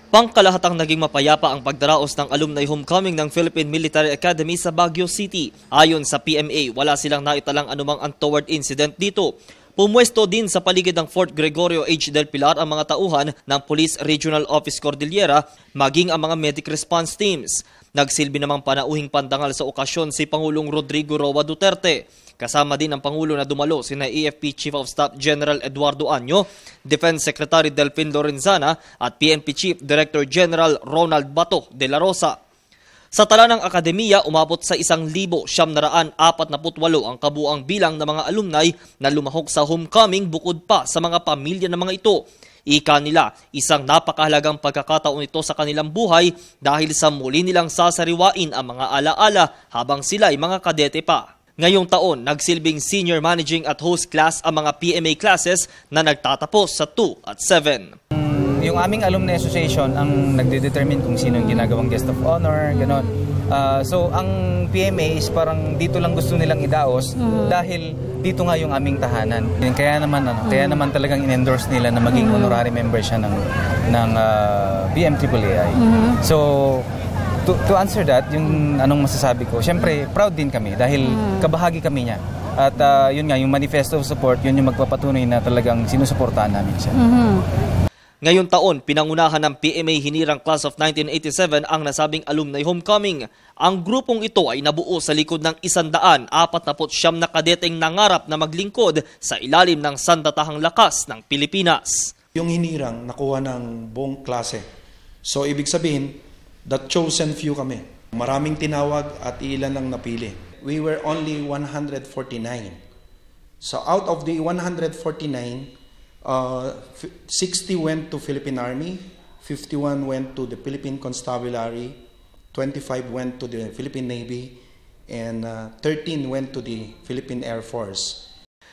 Pangkalahatang naging mapayapa ang pagdaraos ng alumni homecoming ng Philippine Military Academy sa Baguio City. Ayon sa PMA, wala silang naitalang anumang untoward incident dito. Pumwesto din sa paligid ng Fort Gregorio H. Del Pilar ang mga tauhan ng Police Regional Office Cordillera maging ang mga medic response teams. Nagsilbi namang panauhing pandangal sa okasyon si Pangulong Rodrigo Roa Duterte. Kasama din ang Pangulo na dumalo sina AFP Chief of Staff General Eduardo Año, Defense Secretary Delfin Lorenzana at PNP Chief Director General Ronald Bato de la Rosa. Sa tala ng akademiya, umabot sa 1,948 ang kabuang bilang ng mga alumni na lumahok sa homecoming bukod pa sa mga pamilya ng mga ito. Ika nila, isang napakahalagang pagkakataon ito sa kanilang buhay dahil sa muli nilang sasariwain ang mga alaala habang sila ay mga kadete pa. Ngayong taon, nagsilbing senior managing at host class ang mga PMA classes na nagtatapos sa 2 at 7. Yung aming alumni association ang nagde-determine kung sino yung ginagawang guest of honor, gano'n. So ang PMA is parang dito lang gusto nilang idaos dahil dito nga yung aming tahanan. Kaya naman talagang in-endorse nila na maging honorary member siya ng BMAAI. So to answer that, yung anong masasabi ko, syempre proud din kami dahil kabahagi kami niya. At yun nga, yung manifesto of support, yun yung magpapatunay na talagang sinusuportahan namin siya. Ngayong taon, pinangunahan ng PMA Hinirang Class of 1987 ang nasabing alumni homecoming. Ang grupong ito ay nabuo sa likod ng 149 na kadeteng nangarap na maglingkod sa ilalim ng sandatahang lakas ng Pilipinas. Yung hinirang nakuha ng buong klase. So ibig sabihin, the chosen few kami. Maraming tinawag at ilan lang napili. We were only 149. So out of the 149, 60 went to Philippine Army, 51 went to the Philippine Constabulary, 25 went to the Philippine Navy, and 13 went to the Philippine Air Force.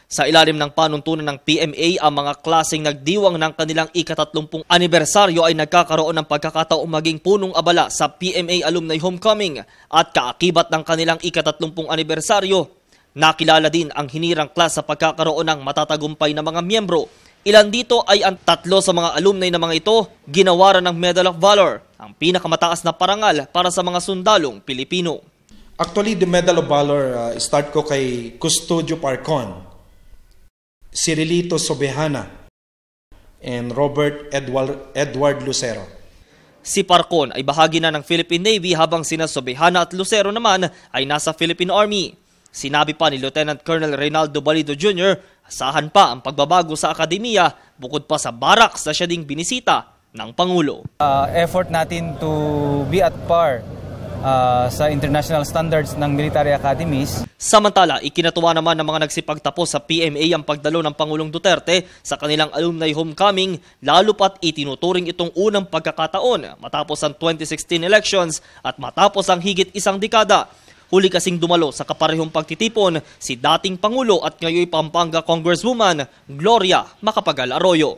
Sa ilalim ng panuntunan ng PMA, ang mga klaseng nagdiwang ng kanilang ika-30 anibersaryo ay nagkakaroon ng pagkakataong maging punong abala sa PMA Alumni Homecoming at kaakibat ng kanilang ika-30 anibersaryo. Nakilala din ang hinirang class sa pagkakaroon ng matatagumpay na mga miyembro. Ilan dito ay ang 3 sa mga alumni na mga ito ginawaran ng Medal of Valor, ang pinakamataas na parangal para sa mga sundalong Pilipino. Actually, the Medal of Valor, start ko kay Custodio Parcon, Cirilito Sobejana, and Robert Edward Lucero. Si Parcon ay bahagi na ng Philippine Navy habang sina Sobejana at Lucero naman ay nasa Philippine Army. Sinabi pa ni Lieutenant Colonel Reynaldo Balido Jr., asahan pa ang pagbabago sa akademiya bukod pa sa barracks na siya ding binisita ng Pangulo. Effort natin to be at par sa international standards ng military academies. Samantala, ikinatuwa naman ng mga nagsipagtapos sa PMA ang pagdalo ng Pangulong Duterte sa kanilang alumni homecoming, lalo pat itinuturing itong unang pagkakataon matapos ang 2016 elections at matapos ang higit isang dekada. Huli kasing dumalo sa kaparehong pagtitipon si dating Pangulo at ngayon Pampanga Congresswoman Gloria Macapagal Arroyo.